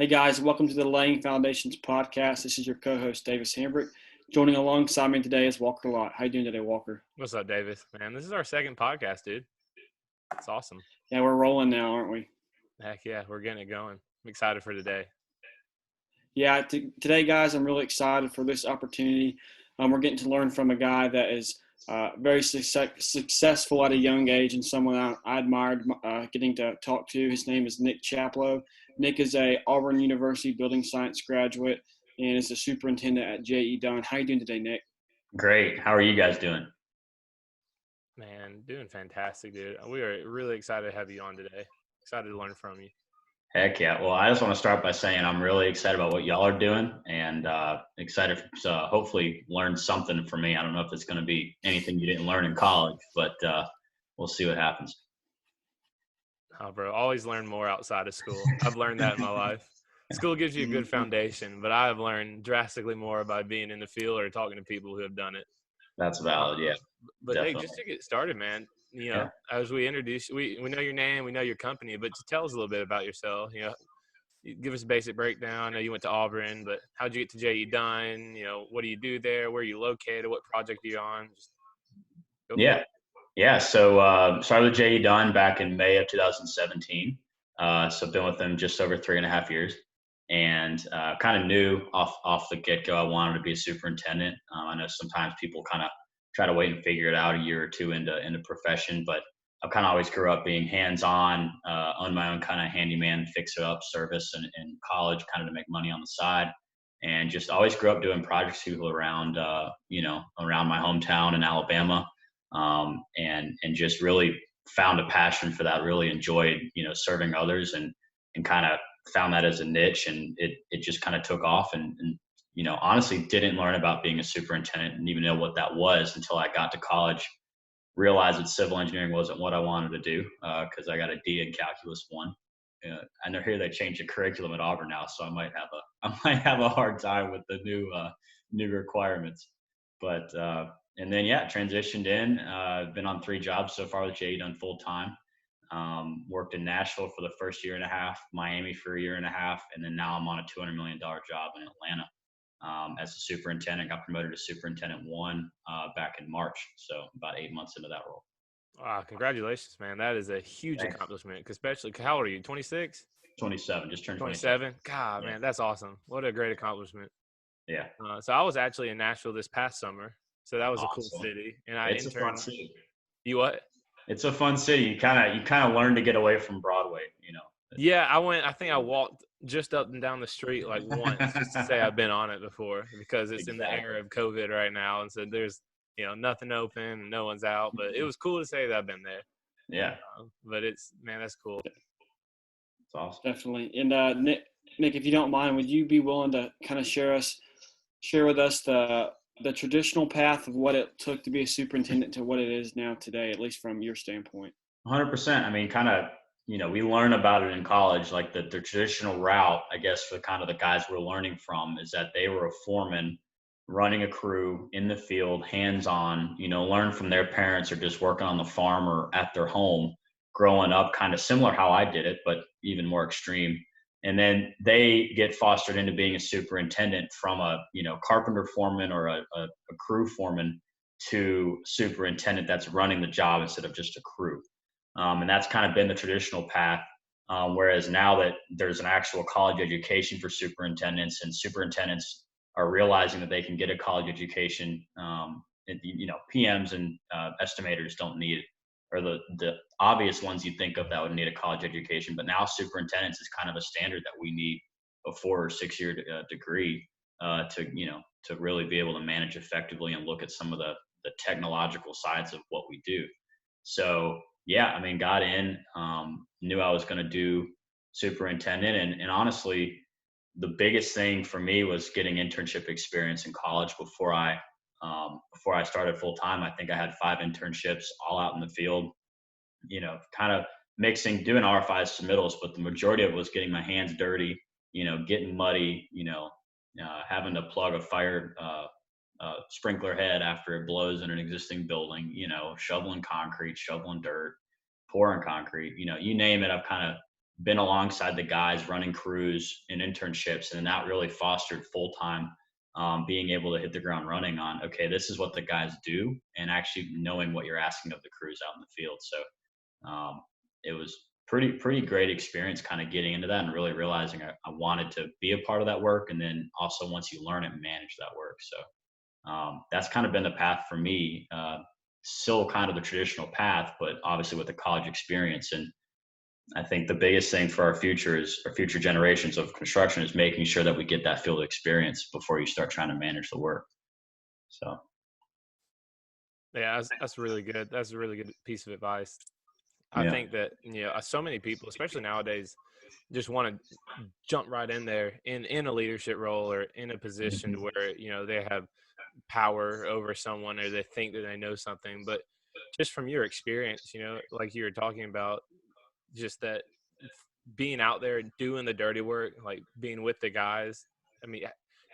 Hey guys, welcome to the Laying Foundations podcast. This is your co-host Davis Hambrick. Joining alongside me today is Walker Lott. How you doing today, Walker? What's up, Davis? Man, this is our second podcast, dude. It's awesome. Yeah, we're rolling now, aren't we? Heck yeah, we're getting it going. I'm excited for today. Yeah, today, guys, I'm really excited for this opportunity. We're getting to learn from a guy that is very successful at a young age and someone I admired getting to talk to. His name is Nick Chaplow. Nick is a Auburn University building science graduate and is a superintendent at JE Dunn. How you doing today, Nick? Great. How are you guys doing? Man, doing fantastic, dude. We are really excited to have you on today. Excited to learn from you. Heck yeah. Well, I just want to start by saying I'm really excited about what y'all are doing and excited to hopefully learn something from me. I don't know if it's going to be anything you didn't learn in college, but we'll see what happens. Oh, bro, always learn more outside of school. I've learned that in my life. School gives you a good foundation, but I've learned drastically more by being in the field or talking to people who have done it. That's valid, yeah. But Definitely. Nick, just to get started, man, as we introduce you, we know your name, we know your company, but just tell us a little bit about yourself. Give us a basic breakdown. I know you went to Auburn, but how'd you get to JE Dunn? What do you do there? Where are you located? What project are you on? Just go for it. Yeah. So started with JE Dunn back in May of 2017. So I've been with them just over 3.5 years, and kind of knew off the get-go I wanted to be a superintendent. I know sometimes people kind of try to wait and figure it out a year or two into profession, but I kind of always grew up being hands-on, on my own kind of handyman, fix-it-up service in college, kind of to make money on the side, and just always grew up doing projects around, around my hometown in Alabama, and just really found a passion for that. Really enjoyed, serving others, and kind of found that as a niche, and it just kind of took off, and honestly didn't learn about being a superintendent and even know what that was until I got to college. Realized that civil engineering wasn't what I wanted to do because I got a D in Calculus 1. I know here they changed the curriculum at Auburn now, so I might have a hard time with the new requirements. But and then transitioned in. I've been on 3 jobs so far with JE Dunn full time. Worked in Nashville for the first 1.5 years, Miami for 1.5 years, and then now I'm on a $200 million job in Atlanta. As a superintendent, got promoted to superintendent 1 back in March. So about 8 months into that role. Wow, congratulations, man. That is a huge accomplishment, especially, how old are you, 26? 27, just turned 27? God, man, that's awesome. What a great accomplishment. Yeah. So I was actually in Nashville this past summer. So that was awesome. A cool city. And I interned. A fun city. You what? It's a fun city. You kind of learn to get away from Broadway, Yeah, I think I walked just up and down the street like once just to say I've been on it before, because it's Exactly. in the era of COVID right now. And so there's, nothing open and no one's out, but it was cool to say that I've been there. Yeah. But that's cool. It's awesome. Definitely. And Nick, if you don't mind, would you be willing to kind of share with us the traditional path of what it took to be a superintendent to what it is now today, at least from your standpoint? 100%. I mean, kind of, we learn about it in college, like the traditional route, I guess, for kind of the guys we're learning from is that they were a foreman running a crew in the field, hands-on, learn from their parents or just working on the farm or at their home, growing up kind of similar how I did it, but even more extreme. And then they get fostered into being a superintendent from a, carpenter foreman or a crew foreman to superintendent that's running the job instead of just a crew. And that's kind of been the traditional path. Whereas now that there's an actual college education for superintendents, and superintendents are realizing that they can get a college education, PMs and estimators don't need it, or the obvious ones you think of that would need a college education. But now superintendents is kind of a standard that we need a 4 or 6 year degree to really be able to manage effectively and look at some of the technological sides of what we do. So got in, knew I was going to do superintendent, and honestly, the biggest thing for me was getting internship experience in college before I started full time. I think I had 5 internships all out in the field, kind of mixing, doing RFIs submittals, but the majority of it was getting my hands dirty, getting muddy, having to plug a fire sprinkler head after it blows in an existing building, shoveling concrete, shoveling dirt, pouring concrete, you name it. I've kind of been alongside the guys running crews and internships, and that really fostered full-time being able to hit the ground running on, okay, this is what the guys do, and actually knowing what you're asking of the crews out in the field. So it was pretty great experience kind of getting into that and really realizing I wanted to be a part of that work. And then also once you learn it, manage that work. So that's kind of been the path for me, still kind of the traditional path, but obviously with the college experience. And I think the biggest thing for our future generations of construction is making sure that we get that field experience before you start trying to manage the work. So. Yeah, that's really good. That's a really good piece of advice. I Yeah. think that, so many people, especially nowadays, just want to jump right in there in a leadership role or in a position Mm-hmm. where, they have power over someone or they think that they know something. But just from your experience, like you were talking about, just that being out there doing the dirty work, like being with the guys. I mean,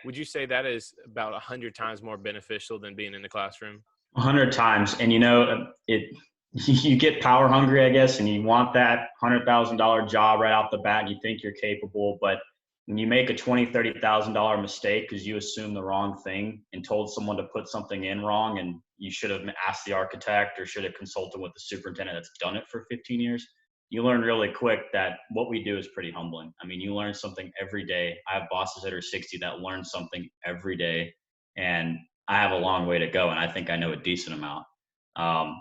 would you say that is about 100 times more beneficial than being in the classroom? 100 times. And you get power hungry, I guess, and you want that $100,000 job right off the bat, and you think you're capable. But when you make a $20,000, $30,000 mistake because you assumed the wrong thing and told someone to put something in wrong, and you should have asked the architect or should have consulted with the superintendent that's done it for 15 years, you learn really quick that what we do is pretty humbling. I mean, you learn something every day. I have bosses that are 60 that learn something every day, and I have a long way to go, and I think I know a decent amount.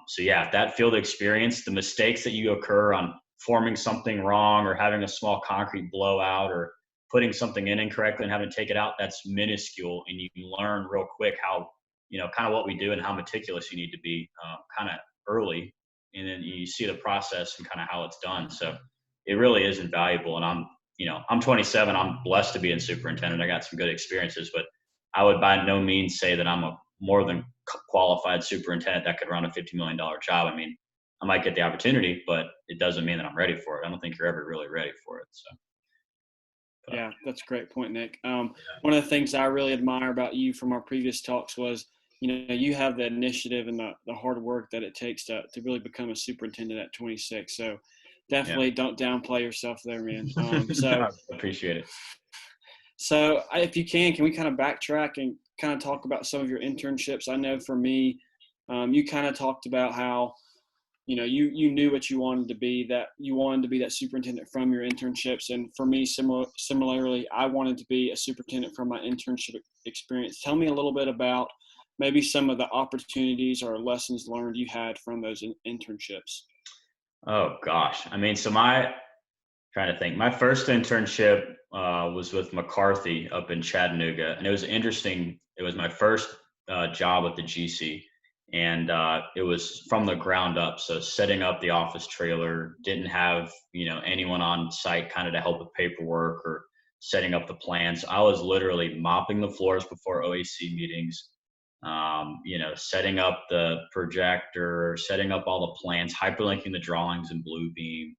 So yeah, that field experience, the mistakes that you occur on forming something wrong or having a small concrete blowout or putting something in incorrectly and having to take it out, that's minuscule. And you learn real quick how, kind of what we do and how meticulous you need to be kind of early. And then you see the process and kind of how it's done. So it really is invaluable. And I'm 27. I'm blessed to be in superintendent. I got some good experiences, but I would by no means say that I'm a more than qualified superintendent that could run a $50 million job. I mean, I might get the opportunity, but it doesn't mean that I'm ready for it. I don't think you're ever really ready for it. So. Yeah, that's a great point, Nick. One of the things I really admire about you from our previous talks was, you have the initiative and the hard work that it takes to really become a superintendent at 26. So definitely don't downplay yourself there, man. I appreciate it. So if you can we kind of backtrack and kind of talk about some of your internships? I know for me, you kind of talked about how, you knew what you wanted to be, that you wanted to be that superintendent from your internships. And for me, similarly, I wanted to be a superintendent from my internship experience. Tell me a little bit about maybe some of the opportunities or lessons learned you had from those internships. Oh gosh. I mean, trying to think, my first internship was with McCarthy up in Chattanooga. And it was interesting. It was my first job at the GC. And it was from the ground up. So setting up the office trailer, didn't have, anyone on site kind of to help with paperwork or setting up the plans. I was literally mopping the floors before OAC meetings, setting up the projector, setting up all the plans, hyperlinking the drawings in Bluebeam,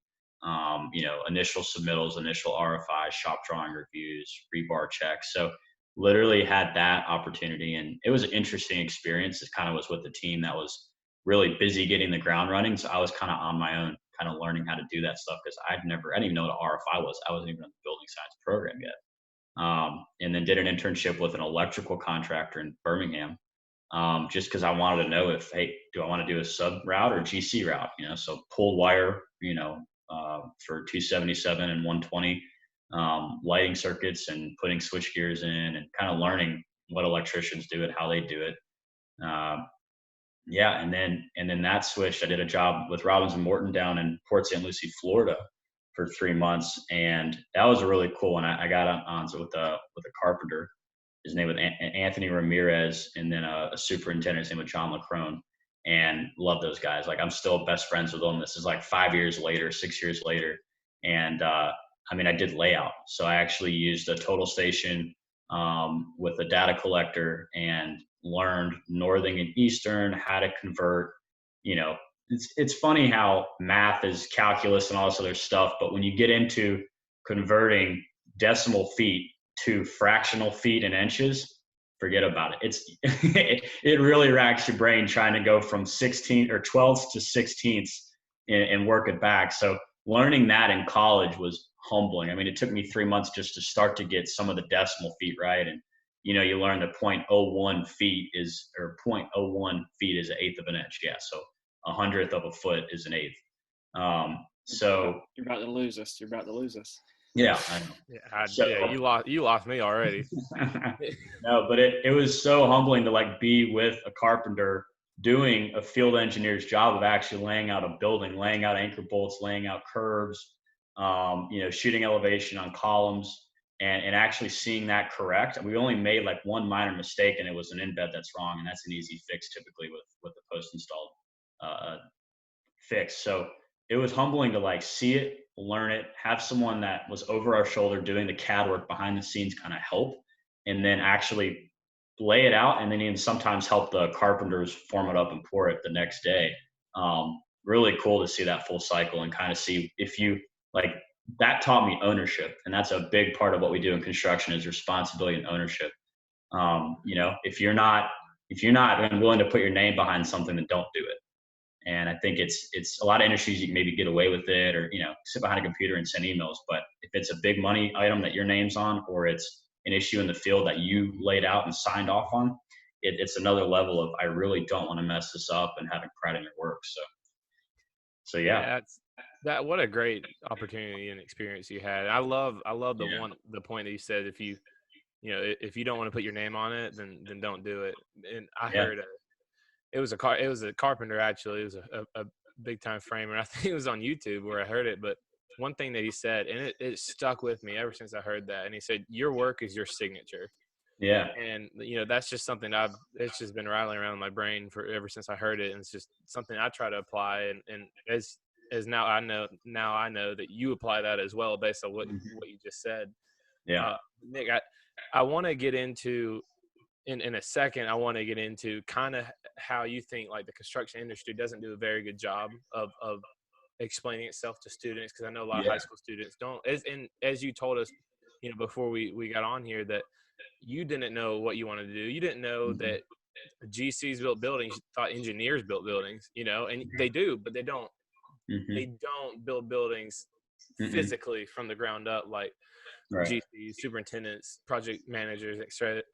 initial submittals, initial RFIs, shop drawing reviews, rebar checks. So literally had that opportunity, and it was an interesting experience. It kind of was with the team that was really busy getting the ground running. So I was kind of on my own, kind of learning how to do that stuff because I didn't even know what an RFI was. I wasn't even in the building science program yet. And then did an internship with an electrical contractor in Birmingham, just because I wanted to know if, hey, do I want to do a sub route or GC route? So pulled wire, for 277 and 120. Lighting circuits and putting switch gears in and kind of learning what electricians do and how they do it. And then that switched. I did a job with Robbins and Morton down in Port St. Lucie, Florida for 3 months. And that was a really cool one. I got on with a carpenter. His name was Anthony Ramirez, and then a superintendent, his name was John LaCrone, and love those guys. Like, I'm still best friends with them. This is like 6 years later. And, I did layout. So I actually used a total station with a data collector and learned northern and eastern, how to convert. It's funny how math is calculus and all this other stuff, but when you get into converting decimal feet to fractional feet and inches, forget about it. It really racks your brain trying to go from 16 or 12ths to 16ths and work it back. So learning that in college was humbling. I mean, it took me 3 months just to start to get some of the decimal feet right. And, you learn that 0.01 feet is, or 0.01 feet is an eighth of an inch. Yeah. So 100th of a foot is an eighth. So you're about to lose us. You're about to lose us. Yeah, I know. Yeah, you lost me already. No, but it was so humbling to like be with a carpenter doing a field engineer's job of actually laying out a building, laying out anchor bolts, laying out curves, shooting elevation on columns, and actually seeing that correct. We only made like one minor mistake, and it was an in-bed that's wrong, and that's an easy fix typically with the post-installed fix. So it was humbling to like see it, learn it, have someone that was over our shoulder doing the CAD work behind the scenes kind of help, and then actually lay it out, and then even sometimes help the carpenters form it up and pour it the next day. Really cool to see that full cycle and kind of see if you like that taught me ownership. And that's a big part of what we do in construction is responsibility and ownership. If you're not willing to put your name behind something, then don't do it. And I think it's a lot of industries you can maybe get away with it, or sit behind a computer and send emails. But if it's a big money item that your name's on, or it's an issue in the field that you laid out and signed off on, it's another level of I really don't want to mess this up, and having pride in your work. So yeah. What a great opportunity and experience you had. I love the point that you said, if you don't want to put your name on it, then don't do it. And I heard it was a carpenter, actually. It was a big time framer. I think it was on YouTube where I heard it, but one thing that he said, and it stuck with me ever since I heard that. And he said, your work is your signature. Yeah. And that's just something it's just been rattling around in my brain ever since I heard it. And it's just something I try to apply. And as now I know that you apply that as well, based on what you just said. Yeah. Nick, I want to get into, in a second, I want to get into kind of how you think like the construction industry doesn't do a very good job of explaining itself to students, because I know a lot of high school students don't. As you told us, before we got on here, that you didn't know what you wanted to do. You didn't know that GCs built buildings. You thought engineers built buildings, and they do, but they don't. They don't build buildings physically from the ground up like GCs, superintendents, project managers,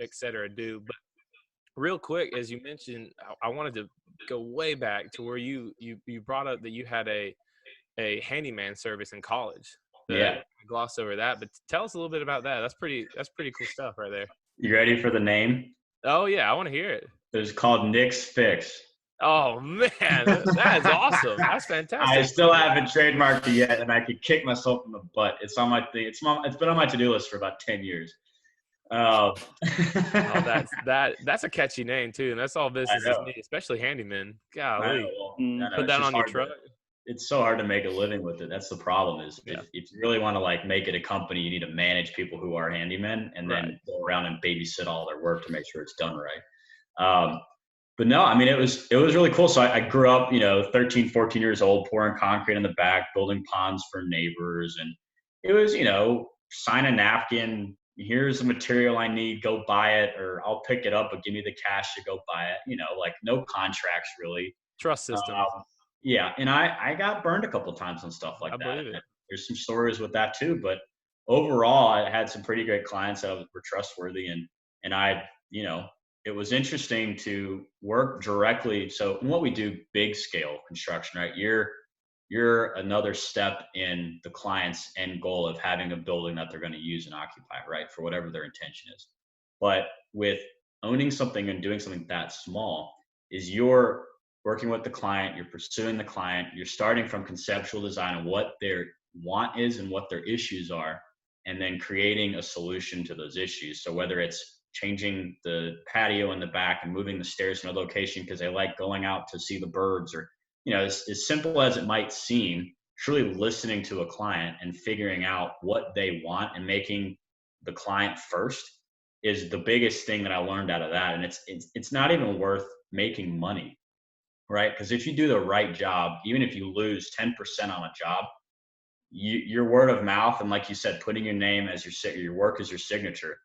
et cetera do. But real quick, as you mentioned, I wanted to go way back to where you brought up that you had a handyman service in college. I glossed over that, but tell us a little bit about that. That's pretty cool stuff right there. You ready for the name? Oh yeah, I want to hear it. It's called Nick's Fix. Oh man, that is awesome. That's fantastic. I still haven't trademarked it yet, and I could kick myself in the butt. It's on my thing. It's been on my to-do list for about 10 years. That's a catchy name too, and that's all businesses need, especially handyman. Golly, put that on your truck. It's so hard to make a living with it. That's the problem. If you really want to like make it a company, you need to manage people who are handymen, and then go around and babysit all their work to make sure it's done right. But no, I mean, it was really cool. So I grew up, 13, 14 years old, pouring concrete in the back, building ponds for neighbors. And it was, sign a napkin. Here's the material I need, go buy it, or I'll pick it up, but give me the cash to go buy it. Like no contracts really. Trust system. Yeah. And I got burned a couple of times on stuff like that. There's some stories with that too, but overall I had some pretty great clients that were trustworthy, and I, it was interesting to work directly. So in what we do, big scale construction, right? You're another step in the client's end goal of having a building that they're going to use and occupy, right? For whatever their intention is. But with owning something and doing something that small, is you're working with the client, you're pursuing the client, you're starting from conceptual design and what their want is and what their issues are, and then creating a solution to those issues. So whether it's changing the patio in the back and moving the stairs in a location because they like going out to see the birds, or, as simple as it might seem, truly listening to a client and figuring out what they want and making the client first is the biggest thing that I learned out of that. And it's not even worth making money, right? Because if you do the right job, even if you lose 10% on a job, your word of mouth, and like you said, putting your name as your work as your signature,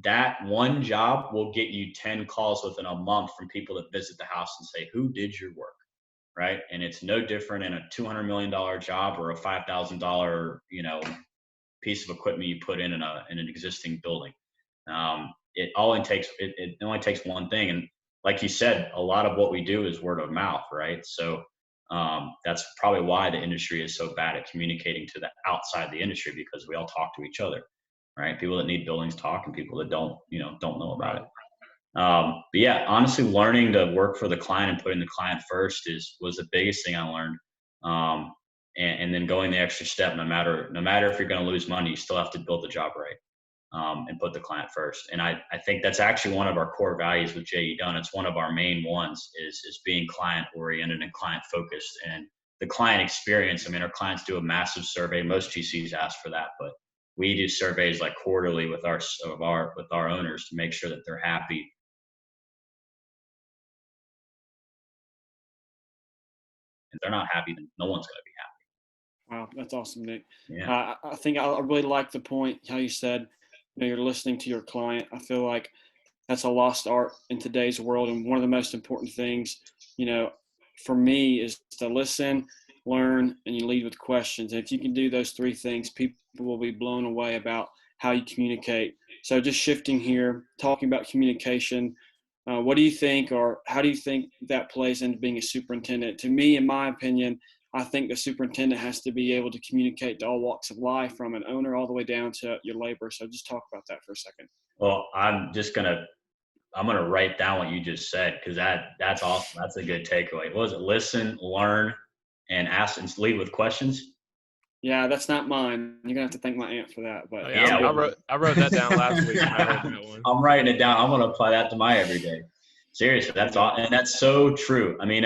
that one job will get you 10 calls within a month from people that visit the house and say, who did your work, right? And it's no different in a $200 million job or a $5,000, piece of equipment you put in an existing building. It only takes one thing. And like you said, a lot of what we do is word of mouth, right? So that's probably why the industry is so bad at communicating to the outside the industry, because we all talk to each other, right? People that need buildings talk, and people that don't know about it. But yeah, honestly, learning to work for the client and putting the client first was the biggest thing I learned. And then going the extra step, no matter if you're going to lose money, you still have to build the job right. And put the client first. And I think that's actually one of our core values with JE Dunn. It's one of our main ones is being client oriented and client focused, and the client experience. I mean, our clients do a massive survey. Most GCs ask for that, but we do surveys like quarterly with our owners to make sure that they're happy. If they're not happy, then no one's going to be happy. Wow, that's awesome, Nick. Yeah. I think I really like the point how you said, you're listening to your client. I feel like that's a lost art in today's world, and one of the most important things, for me, is to listen, learn, and you lead with questions. And if you can do those three things, people will be blown away about how you communicate. So just shifting here, talking about communication, what do you think, or how do you think that plays into being a superintendent? To me, in my opinion, I think the superintendent has to be able to communicate to all walks of life, from an owner all the way down to your labor. So just talk about that for a second. Well, I'm gonna write down what you just said, because that's awesome. That's a good takeaway. What was it? Listen, learn, and ask, and lead with questions. Yeah, that's not mine. You're gonna have to thank my aunt for that. But yeah, I wrote that down last week. I'm writing it down. I'm gonna apply that to my everyday. Seriously, that's all, and that's so true. I mean,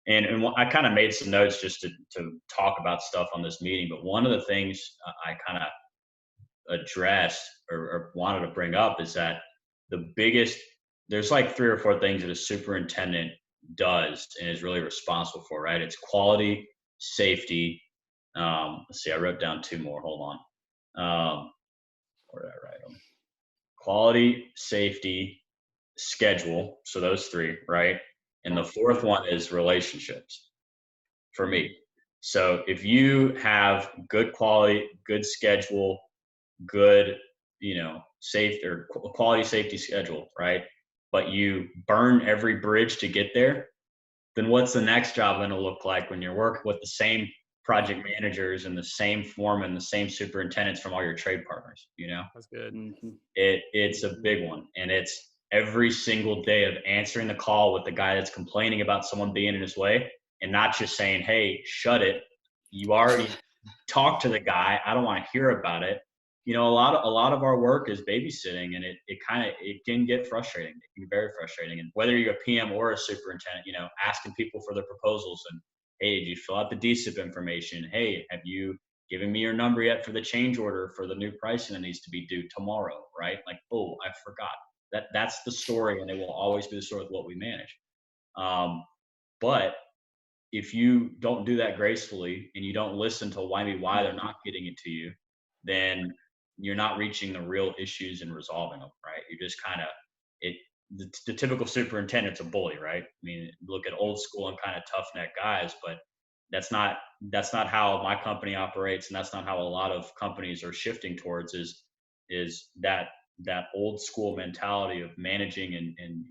and I kind of made some notes just to talk about stuff on this meeting. But one of the things I kind of addressed or wanted to bring up is that there's like 3 or 4 things that a superintendent does and is really responsible for, right? It's quality, safety. Let's see, I wrote down 2 more. Hold on. Where did I write them? Quality, safety, schedule. So those 3, right? And the 4th one is relationships for me. So if you have good quality, good schedule, good, safe or quality safety schedule, right? But you burn every bridge to get there, then what's the next job going to look like when you're working with the same project managers and the same foreman, the same superintendents from all your trade partners? That's good. Mm-hmm. It's a big one, and it's every single day of answering the call with the guy that's complaining about someone being in his way, and not just saying, "Hey, shut it. You already talked to the guy. I don't want to hear about it." A lot of our work is babysitting, and it can get frustrating. It can be very frustrating. And whether you're a PM or a superintendent, asking people for their proposals and, hey, did you fill out the DSIP information? Hey, have you given me your number yet for the change order for the new pricing that needs to be due tomorrow, right? Like, oh, I forgot. That's the story, and it will always be the story with what we manage. But if you don't do that gracefully, and you don't listen to why they're not getting it to you, then you're not reaching the real issues and resolving them, right? You're just kind of the typical superintendent's a bully, right? I mean, look at old school and kind of tough neck guys, but that's not how my company operates, and that's not how a lot of companies are shifting towards. Is that old school mentality of managing and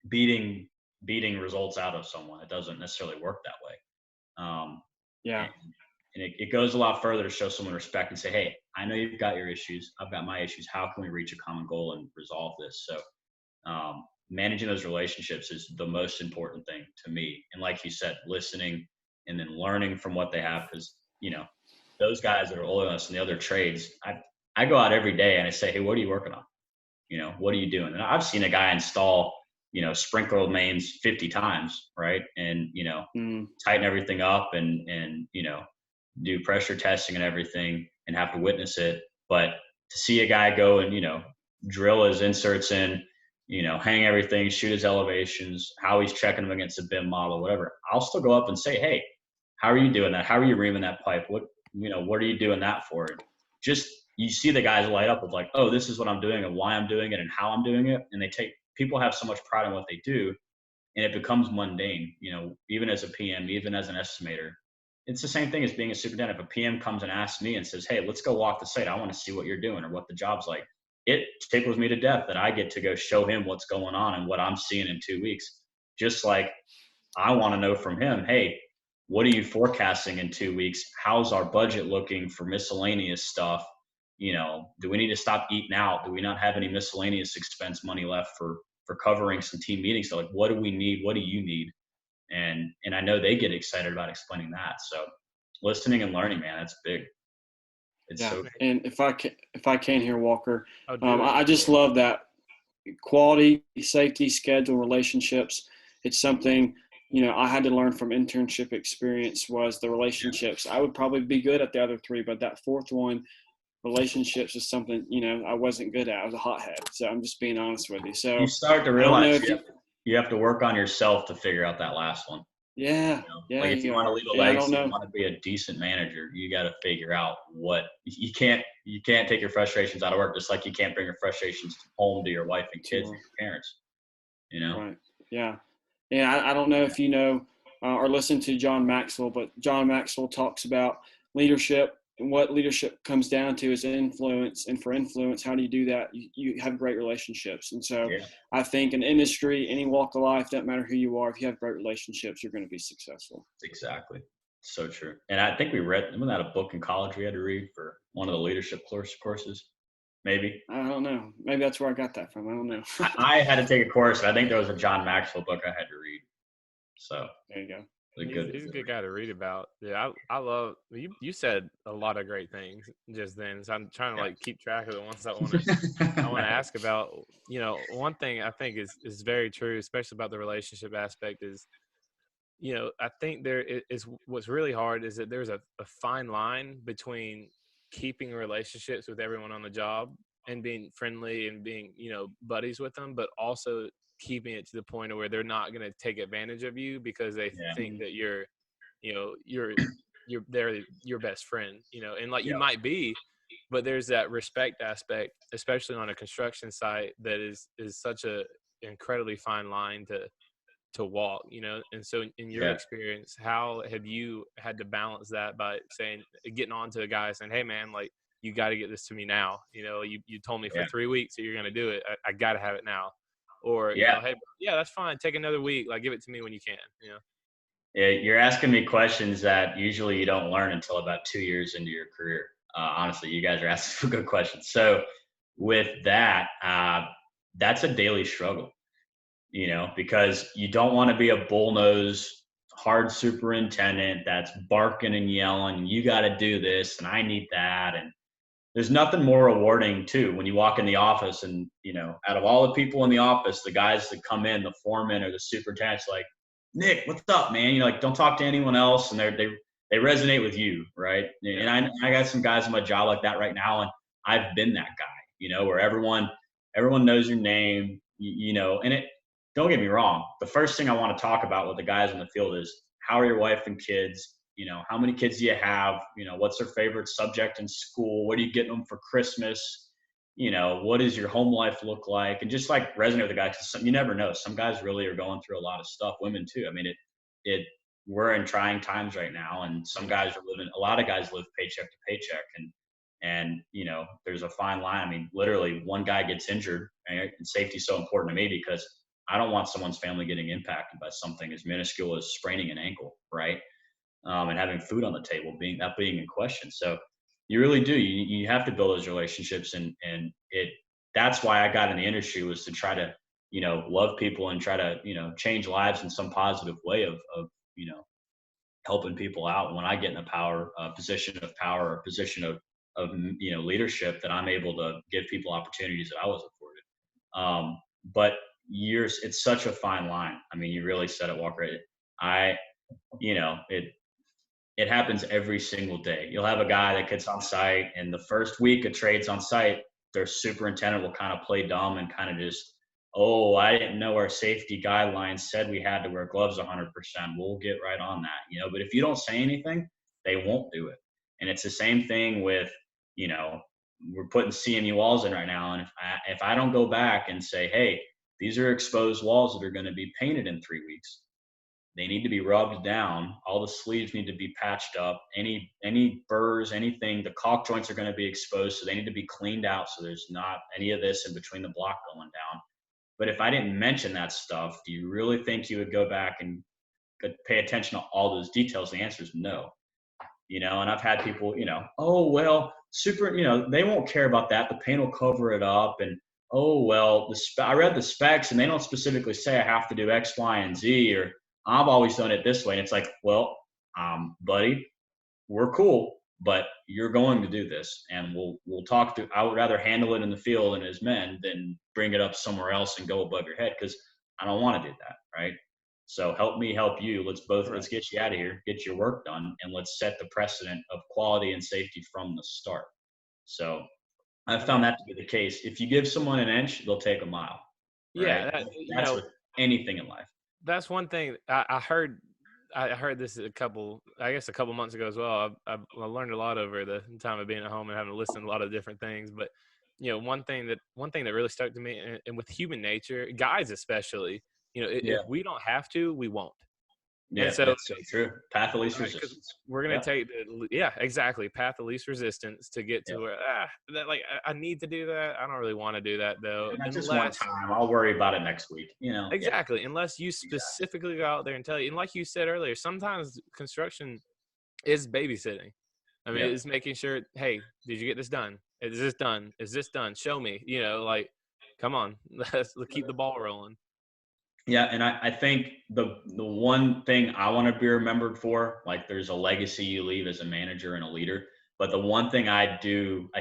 beating results out of someone. It doesn't necessarily work that way. Yeah. And it goes a lot further to show someone respect and say, hey, I know you've got your issues. I've got my issues. How can we reach a common goal and resolve this? So managing those relationships is the most important thing to me. And like you said, listening and then learning from what they have, because, those guys that are older than us in the other trades, I go out every day and I say, hey, what are you working on? What are you doing? And I've seen a guy install, sprinkler mains 50 times, right? And, tighten everything up and do pressure testing and everything and have to witness it. But to see a guy go and, drill his inserts in, hang everything, shoot his elevations, how he's checking them against a BIM model, whatever, I'll still go up and say, hey, how are you doing that? How are you reaming that pipe? What are you doing that for? And just, you see the guys light up with like, oh, this is what I'm doing and why I'm doing it and how I'm doing it. And people have so much pride in what they do. and it becomes mundane. Even as a PM, even as an estimator, it's the same thing as being a superintendent. If a PM comes and asks me and says, "Hey, let's go walk the site. I want to see what you're doing or what the job's like." It tickles me to death that I get to go show him what's going on and what I'm seeing in 2 weeks. Just like I want to know from him, "Hey, what are you forecasting in 2 weeks? How's our budget looking for miscellaneous stuff? Do we need to stop eating out? Do we not have any miscellaneous expense money left for covering some team meetings? So like, what do we need? What do you need?" And I know they get excited about explaining that. So listening and learning, man, that's big. It's Yeah, so and if I can here, Walker, Oh, do it. I just love that quality, safety, schedule, relationships. It's something, I had to learn from internship experience was the relationships. I would probably be good at the other three, but that fourth one, relationships, is something, I wasn't good at. I was a hothead. So I'm just being honest with you. So you start to I don't know realize if you have to work on yourself to figure out that last one. yeah, Like if you want to leave a and I don't legacy, you know. want to be a decent manager, you got to figure out what you can't take your frustrations out of work, just like you can't bring your frustrations home to your wife and kids and your parents. Right. Yeah. And I don't know if you know or listen to John Maxwell, but John Maxwell talks about leadership, and what leadership comes down to is influence. And for influence, how do you do that? You have great relationships. And so Yeah, I think in industry, any walk of life, doesn't matter who you are, if you have great relationships, you're going to be successful. exactly. So true. And I think wasn't that a book in college we had to read for one of the leadership courses? Maybe. I don't know. Maybe that's where I got that from. I don't know. I had to take a course. And I think there was a John Maxwell book I had to read. So There you go. He's a good guy to read about. Yeah, I love you. You said a lot of great things just then, so I'm trying to like keep track of the ones I want to ask about. One thing I think is very true, especially about the relationship aspect, is I think there is what's really hard is that there's a fine line between keeping relationships with everyone on the job and being friendly and being buddies with them, but also keeping it to the point of where they're not going to take advantage of you because they think that they're your best friend, and like you might be, but there's that respect aspect, especially on a construction site, that is such a incredibly fine line to walk, and so in your experience, how have you had to balance that by getting on to a guy saying, "Hey man, like you got to get this to me now, you told me for 3 weeks that you're going to do it. I got to have it now." Or, "Hey, yeah, that's fine. Take another week. Like, give it to me when you can." Yeah, you're asking me questions that usually you don't learn until about 2 years into your career. Honestly, you guys are asking some good questions. So with that, that's a daily struggle, because you don't want to be a bullnose, hard superintendent that's barking and yelling, "You got to do this, and I need that." And there's nothing more rewarding too when you walk in the office and out of all the people in the office, the guys that come in, the foreman or the superintendent's like, "Nick, what's up, man?" Like, don't talk to anyone else, and they resonate with you, right? And I got some guys on my job like that right now, and I've been that guy, where everyone knows your name, and it. Don't get me wrong. The first thing I want to talk about with the guys in the field is, how are your wife and kids? How many kids do you have? What's their favorite subject in school? What are you getting them for Christmas? What does your home life look like? And just like resonate with the guys, because you never know. Some guys really are going through a lot of stuff. Women too. I mean, we're in trying times right now, and a lot of guys live paycheck to paycheck, and there's a fine line. I mean, literally one guy gets injured, right? And safety is so important to me because I don't want someone's family getting impacted by something as minuscule as spraining an ankle, right? And having food on the table being in question. So you really do. You have to build those relationships, and that's why I got in the industry, was to try to love people and try to change lives in some positive way of helping people out. When I get in a position of power, or position of leadership, that I'm able to give people opportunities that I was afforded. But it's such a fine line. I mean, you really said it, Walker. It happens every single day. You'll have a guy that gets on site, and the first week of trades on site, their superintendent will kind of play dumb and kind of just, "Oh, I didn't know our safety guidelines said we had to wear gloves 100%. We'll get right on that." But if you don't say anything, they won't do it. And it's the same thing with, we're putting CMU walls in right now. And if I don't go back and say, "Hey, these are exposed walls that are going to be painted in 3 weeks. They need to be rubbed down. All the sleeves need to be patched up. Any burrs, anything, the caulk joints are going to be exposed, so they need to be cleaned out so there's not any of this in between the block going down. But if I didn't mention that stuff, do you really think you would go back and pay attention to all those details? The answer is no. And I've had people, oh, well, they won't care about that. The paint will cover it up. And, oh, well, I read the specs and they don't specifically say I have to do X, Y, and Z, or I've always done it this way. And it's like, well, buddy, we're cool, but you're going to do this, and we'll talk I would rather handle it in the field and as men than bring it up somewhere else and go above your head, because I don't want to do that, right? So help me help you. Let's get you out of here, get your work done, and let's set the precedent of quality and safety from the start. So I've found that to be the case. If you give someone an inch, they'll take a mile. Yeah, right? That's with anything in life. That's one thing I heard. I heard this a couple months ago as well. I learned a lot over the time of being at home and having to listen to a lot of different things. But one thing that really stuck to me, and with human nature, guys especially, if we don't have to, we won't. Yeah, so, that's so true. Path of least resistance. We're going to take exactly. Path of least resistance to get to where, I need to do that. I don't really want to do that though. Just one time. I'll worry about it next week, Exactly. Yeah. Unless you specifically go out there and tell you. And like you said earlier, sometimes construction is babysitting. I mean, it's making sure, hey, did you get this done? Is this done? Is this done? Show me, come on, let's keep the ball rolling. Yeah, and I think the one thing I want to be remembered for, like there's a legacy you leave as a manager and a leader, but the one thing I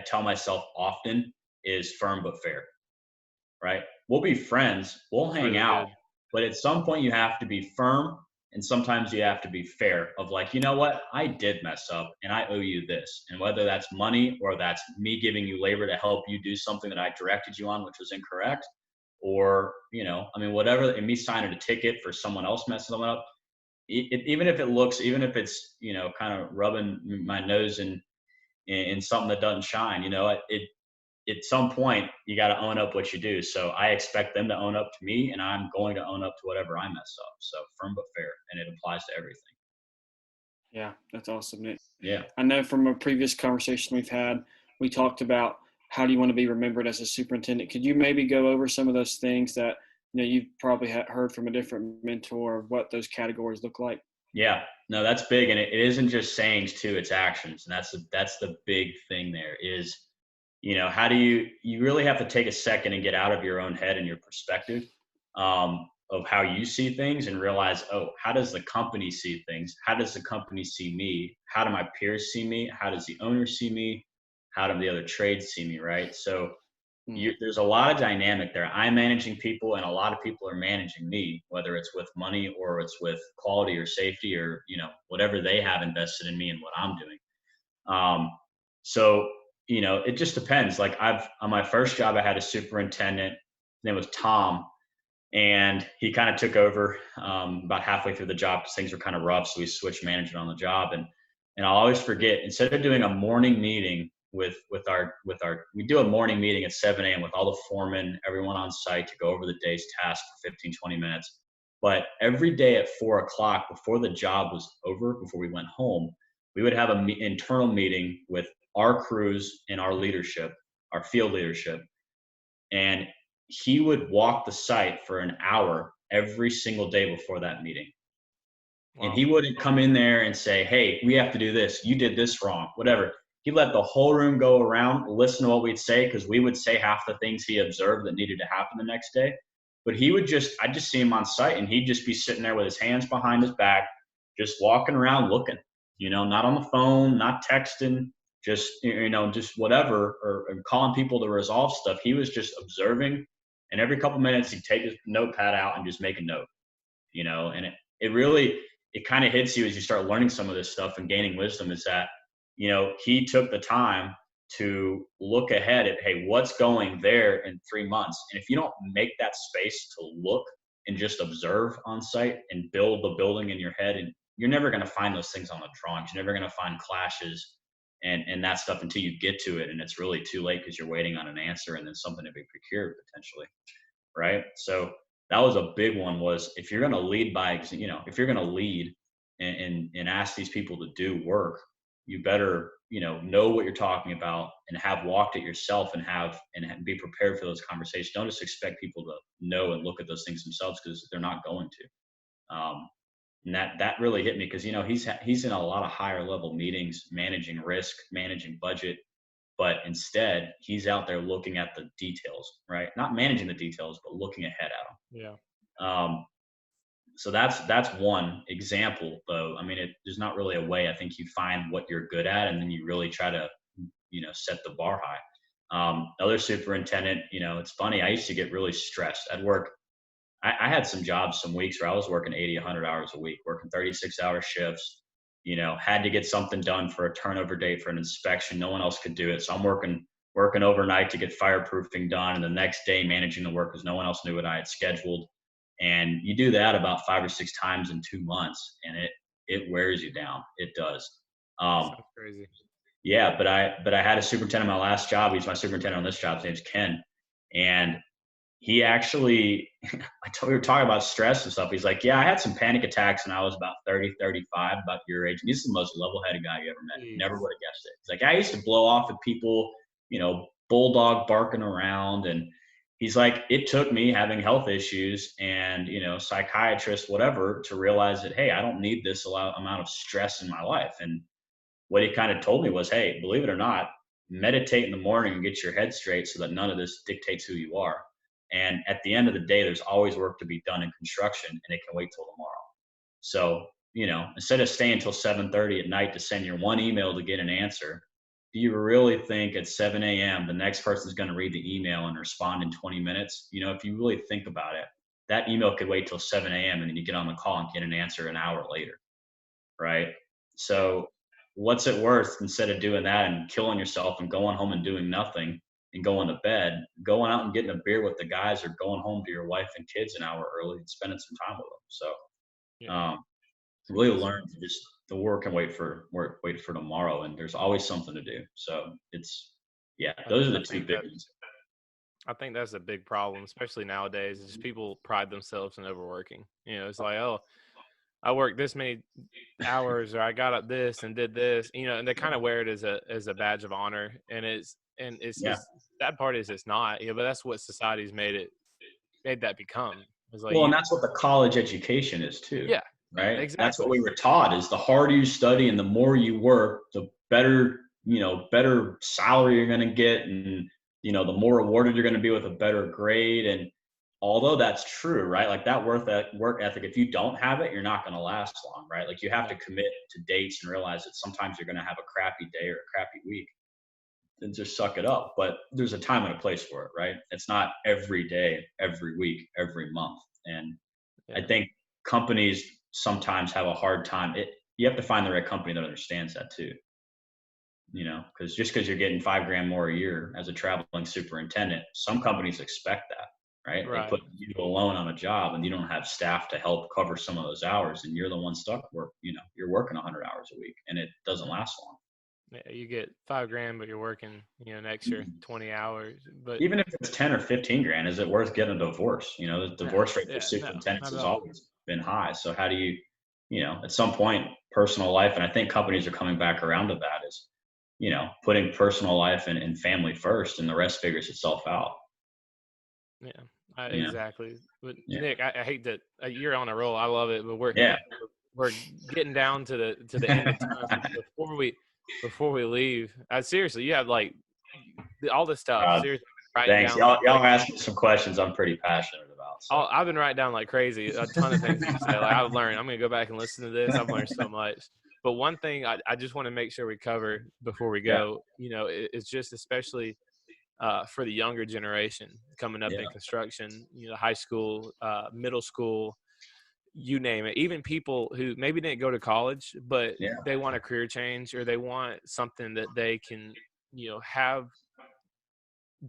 tell myself often is firm but fair, right? We'll be friends, we'll hang out, but at some point you have to be firm, and sometimes you have to be fair of like, you know what, I did mess up and I owe you this. And whether that's money or that's me giving you labor to help you do something that I directed you on, which was incorrect, or, whatever, and me signing a ticket for someone else messing them up, even if it's, kind of rubbing my nose in something that doesn't shine, at some point you got to own up what you do. So I expect them to own up to me, and I'm going to own up to whatever I mess up. So firm but fair, and it applies to everything. Yeah, that's awesome, Nick. Yeah. I know from a previous conversation we've had, we talked about how do you want to be remembered as a superintendent. Could you maybe go over some of those things that you've probably heard from a different mentor of what those categories look like? Yeah, no, that's big, and it isn't just sayings too; it's actions, and that's the big thing. There is, how do you really have to take a second and get out of your own head and your perspective of how you see things, and realize, oh, how does the company see things? How does the company see me? How do my peers see me? How does the owner see me? How do the other trades see me, right? So there's a lot of dynamic there. I'm managing people, and a lot of people are managing me, whether it's with money or it's with quality or safety or, whatever they have invested in me and what I'm doing. So, it just depends. Like on my first job, I had a superintendent. His name was Tom, and he kind of took over about halfway through the job because things were kind of rough. So we switched management on the job. And I'll always forget, instead of doing a morning meeting we do a morning meeting at 7 a.m. with all the foremen, everyone on site, to go over the day's task for 15, 20 minutes. But every day at 4 o'clock, before the job was over, before we went home, we would have an internal meeting with our crews and our leadership, our field leadership. And he would walk the site for an hour every single day before that meeting. Wow. And he wouldn't come in there and say, hey, we have to do this. You did this wrong, whatever. He let the whole room go around, listen to what we'd say, because we would say half the things he observed that needed to happen the next day. But I'd just see him on site, and he'd just be sitting there with his hands behind his back, just walking around looking, not on the phone, not texting, just whatever, or calling people to resolve stuff. He was just observing, and every couple minutes he'd take his notepad out and just make a note, and it kind of hits you as you start learning some of this stuff and gaining wisdom, is that he took the time to look ahead at, hey, what's going there in 3 months? And if you don't make that space to look and just observe on site and build the building in your head, and you're never going to find those things on the drawings. You're never going to find clashes and that stuff until you get to it. And it's really too late because you're waiting on an answer and then something to be procured potentially. right? So that was a big one, was if you're going to lead by, if you're going to lead and ask these people to do work, you better, know what you're talking about and have walked it yourself, and be prepared for those conversations. Don't just expect people to know and look at those things themselves, because they're not going to. And that really hit me, because he's in a lot of higher level meetings, managing risk, managing budget, but instead he's out there looking at the details, right? Not managing the details, but looking ahead at them. Yeah. So that's one example, though. I mean, there's not really a way. I think you find what you're good at, and then you really try to, set the bar high. Other superintendent, it's funny. I used to get really stressed at work. I had some jobs, some weeks where I was working 80, 100 hours a week, working 36-hour shifts, had to get something done for a turnover date for an inspection. No one else could do it. So I'm working overnight to get fireproofing done, and the next day managing the work because no one else knew what I had scheduled. And you do that about 5 or 6 times in 2 months, and it wears you down. It does. Sounds crazy. Yeah, but I had a superintendent in my last job. He's my superintendent on this job. His name's Ken. And he actually, we were talking about stress and stuff. He's like, yeah, I had some panic attacks when I was about 30, 35, about your age. And he's the most level-headed guy you ever met. Jeez. Never would have guessed it. He's like, I used to blow off at people, bulldog barking around. And he's like, it took me having health issues and, psychiatrist, whatever, to realize that, hey, I don't need this amount of stress in my life. And what he kind of told me was, hey, believe it or not, meditate in the morning and get your head straight so that none of this dictates who you are. And at the end of the day, there's always work to be done in construction, and it can wait till tomorrow. So, instead of staying until 7:30 at night to send your one email to get an answer, do you really think at 7 a.m. the next person's going to read the email and respond in 20 minutes? If you really think about it, that email could wait till 7 a.m. and then you get on the call and get an answer an hour later, right? So what's it worth, instead of doing that and killing yourself and going home and doing nothing and going to bed, going out and getting a beer with the guys, or going home to your wife and kids an hour early and spending some time with them? So really learn to just, the work can wait for tomorrow, and there's always something to do. So those are the two big ones. I think that's a big problem, especially nowadays, is people pride themselves in overworking. It's like, oh, I worked this many hours, or I got up this and did this, and they kind of wear it as a badge of honor. And it's just, that part is it's not, but that's what society's made that become. It's like, and that's what the college education is too. Yeah. Right. Exactly. That's what we were taught, is the harder you study and the more you work, the better, better salary you're going to get. And, the more rewarded you're going to be with a better grade. And although that's true, right? Like that work ethic, if you don't have it, you're not going to last long, right? Like you have to commit to dates and realize that sometimes you're going to have a crappy day or a crappy week, and just suck it up. But there's a time and a place for it, right? It's not every day, every week, every month. And I think companies sometimes have a hard time. You have to find the right company that understands that too. Because just because you're getting $5,000 more a year as a traveling superintendent, some companies expect that, right? They put you alone on a job, and you don't have staff to help cover some of those hours, and you're the one stuck where you're working 100 hours a week, and it doesn't last long. Yeah, you get $5,000, but you're working, an extra 20 hours. But even if it's 10 or 15 grand, is it worth getting a divorce? The divorce rate for superintendents has always been high. So how do you, at some point, personal life, and I think companies are coming back around to that, is, putting personal life and family first, and the rest figures itself out. Yeah, exactly. But Nick, I hate that you're on a roll. I love it, but we're getting down to the end of time. Before we leave, seriously, you have like all this stuff. Seriously, thanks. Y'all ask me some questions I'm pretty passionate about. So. I've been writing down like crazy a ton of things that you say. Like I've learned. I'm gonna go back and listen to this. I've learned so much. But one thing I just want to make sure we cover before we go, it's just especially for the younger generation coming up in construction, high school, middle school, you name it. Even people who maybe didn't go to college, but they want a career change, or they want something that they can, have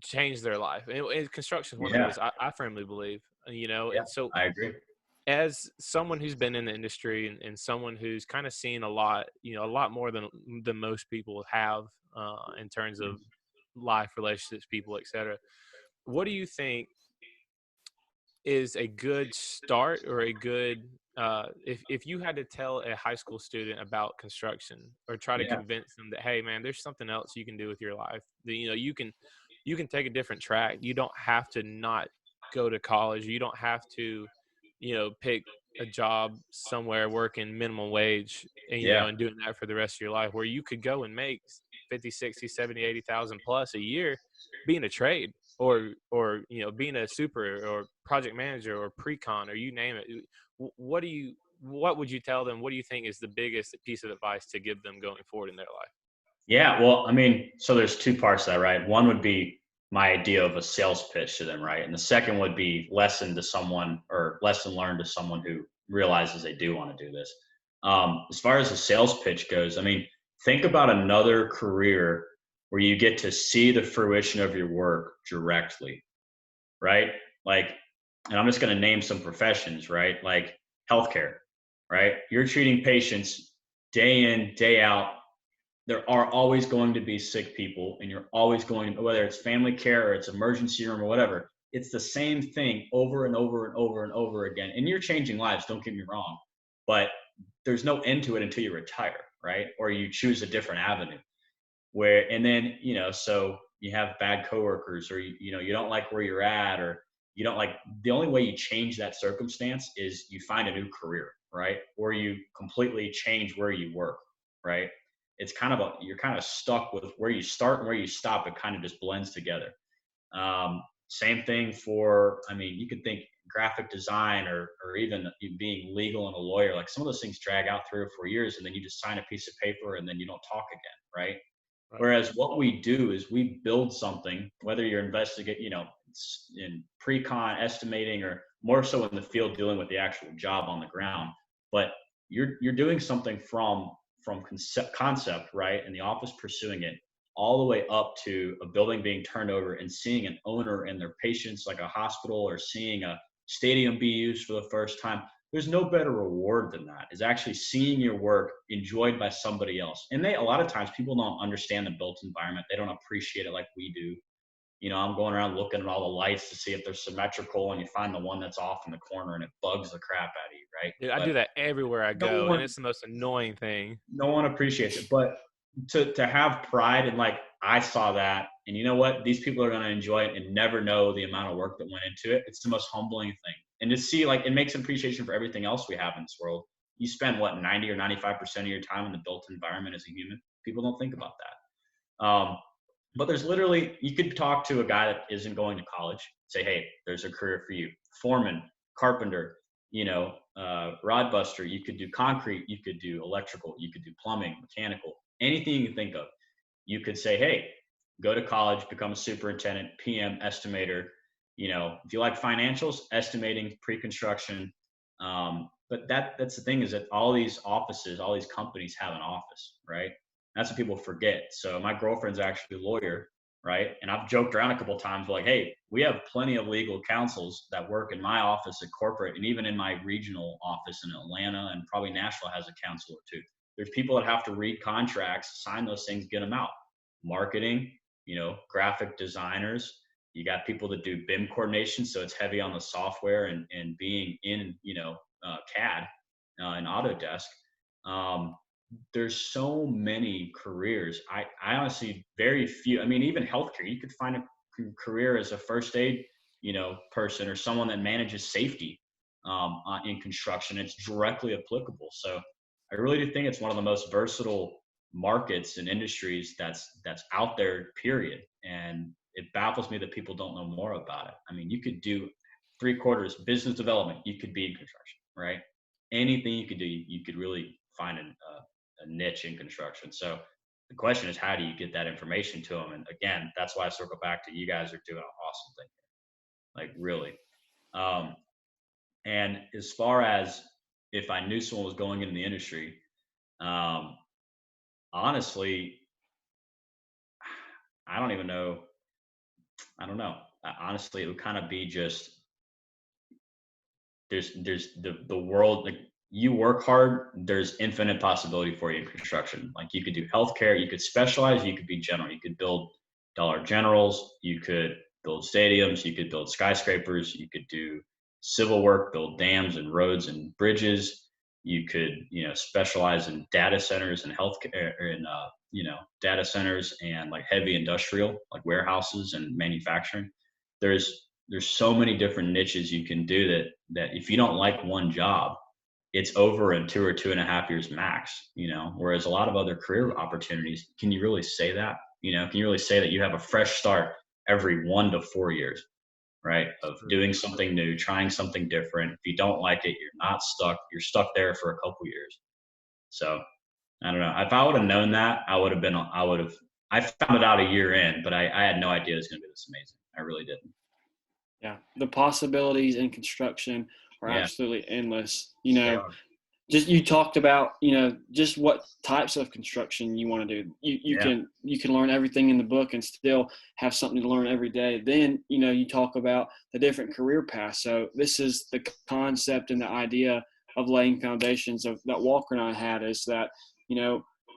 change their life. And construction is one of those, I firmly believe, and so I agree. As someone who's been in the industry and someone who's kind of seen a lot, a lot more than most people have in terms of life, relationships, people, etc. What do you think is a good start or a good if you had to tell a high school student about construction or try to Yeah. convince them that, hey man, there's something else you can do with your life, that, you can take a different track. You don't have to not go to college. You don't have to pick a job somewhere working minimum wage and, Yeah. and doing that for the rest of your life, where you could go and make 50, 60, 70, 80,000 plus a year being a trade, or being a super or project manager or pre-con, or you name it. What would you tell them? What do you think is the biggest piece of advice to give them going forward in their life? Yeah. Well, I mean, so there's two parts to that, right? One would be my idea of a sales pitch to them, right? And the second would be lesson learned to someone who realizes they do want to do this. As far as the sales pitch goes, I mean, think about another career where you get to see the fruition of your work directly, right? Like, and I'm just going to name some professions, right? Like healthcare, right? You're treating patients day in, day out. There are always going to be sick people, and you're always going, whether it's family care or it's emergency room or whatever, it's the same thing over and over and over and over again. And you're changing lives, don't get me wrong, but there's no end to it until you retire, right? Or you choose a different avenue and then, so you have bad coworkers, or, you don't like where you're at, or you don't like, the only way you change that circumstance is you find a new career, right? Or you completely change where you work, right? It's kind of you're kind of stuck with where you start and where you stop. It kind of just blends together. Same thing for, I mean, you could think graphic design, or even being legal and a lawyer. Like some of those things drag out 3 or 4 years, and then you just sign a piece of paper and then you don't talk again, right? Right. Whereas what we do is we build something, whether you're in pre-con estimating, or more so in the field dealing with the actual job on the ground, but you're doing something from concept, right? And the office pursuing it all the way up to a building being turned over and seeing an owner and their patients, like a hospital, or seeing a stadium be used for the first time. There's no better reward than that, is actually seeing your work enjoyed by somebody else. And a lot of times people don't understand the built environment. They don't appreciate it like we do. I'm going around looking at all the lights to see if they're symmetrical, and you find the one that's off in the corner and it bugs the crap out of you, right? Dude, I But do that everywhere I no go, and one, it's the most annoying thing. no one appreciates it. But to have pride and like, I saw that, and you know what? These people are going to enjoy it and never know the amount of work that went into it. It's the most humbling thing. And to see, like, it makes appreciation for everything else we have in this world. You spend 90 or 95% of your time in the built environment as a human. People don't think about that. But there's literally, you could talk to a guy that isn't going to college, say, hey, there's a career for you. Foreman, carpenter, rod buster. You could do concrete, you could do electrical, you could do plumbing, mechanical, anything you can think of. You could say, hey, go to college, become a superintendent, PM, estimator. If you like financials, estimating, pre-construction. But that's the thing, is that all these offices, all these companies have an office, right? That's what people forget. So my girlfriend's actually a lawyer, right? And I've joked around a couple of times, like, hey, we have plenty of legal counsels that work in my office at corporate, and even in my regional office in Atlanta, and probably Nashville has a counsel or two. There's people that have to read contracts, sign those things, get them out. Marketing, graphic designers. You got people that do BIM coordination, so it's heavy on the software and being in, CAD and Autodesk. There's so many careers. I honestly, very few. I mean, even healthcare, you could find a career as a first aid, person, or someone that manages safety in construction. It's directly applicable. So I really do think it's one of the most versatile markets and industries that's out there, period. And it baffles me that people don't know more about it. I mean, you could do 3/4 business development. You could be in construction, right? Anything you could do, you could really find a niche in construction. So the question is, how do you get that information to them? And again, that's why I circle back to, you guys are doing an awesome thing, like really. And as far as if I knew someone was going into the industry, honestly, I don't even know. I don't know. Honestly, it would kind of be just, there's the world, like, you work hard, there's infinite possibility for you in construction. Like, you could do healthcare, you could specialize, you could be general, you could build Dollar Generals, you could build stadiums, you could build skyscrapers, you could do civil work, build dams and roads and bridges. You could, specialize in data centers and healthcare, and data centers and like heavy industrial, like warehouses and manufacturing. There's so many different niches you can do that if you don't like one job, it's over in 2 or 2.5 years max, whereas a lot of other career opportunities, can you really say that? Can you really say that you have a fresh start every 1 to 4 years, right? Of doing something new, trying something different. If you don't like it, you're not stuck. You're stuck there for a couple years. So I don't know. If I would have known that, I found it out a year in, but I had no idea it was going to be this amazing. I really didn't. Yeah. The possibilities in construction are absolutely endless. Just you talked about, just what types of construction you want to do. You can learn everything in the book and still have something to learn every day. Then, you talk about the different career paths. So this is the concept and the idea of laying foundations that Walker and I had, is that,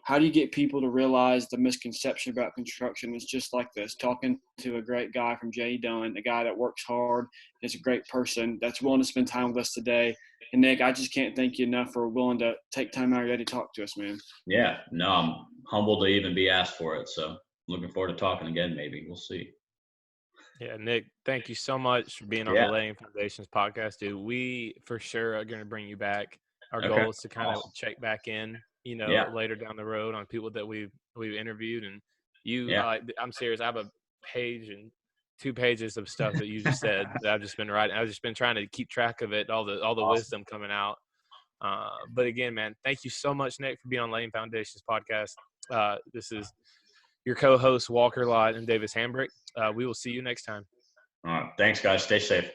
how do you get people to realize the misconception about construction is just like this? Talking to a great guy from JE Dunn, a guy that works hard, is a great person that's willing to spend time with us today. And Nick, I just can't thank you enough for willing to take time out of your day to talk to us, man. Yeah, no, I'm humbled to even be asked for it. So looking forward to talking again. Maybe we'll see. Yeah, Nick, thank you so much for being on the Laying Foundations podcast, dude. We for sure are going to bring you back. Our goal is to kind of check back in, later down the road on people that we've interviewed. And I'm serious. I have a page and 2 pages of stuff that you just said that I've just been writing. I've just been trying to keep track of it, all the wisdom coming out. But again, man, thank you so much, Nick, for being on Laying Foundations podcast. This is your co-hosts, Walker Lott and Davis Hambrick. We will see you next time. All right. Thanks, guys. Stay safe.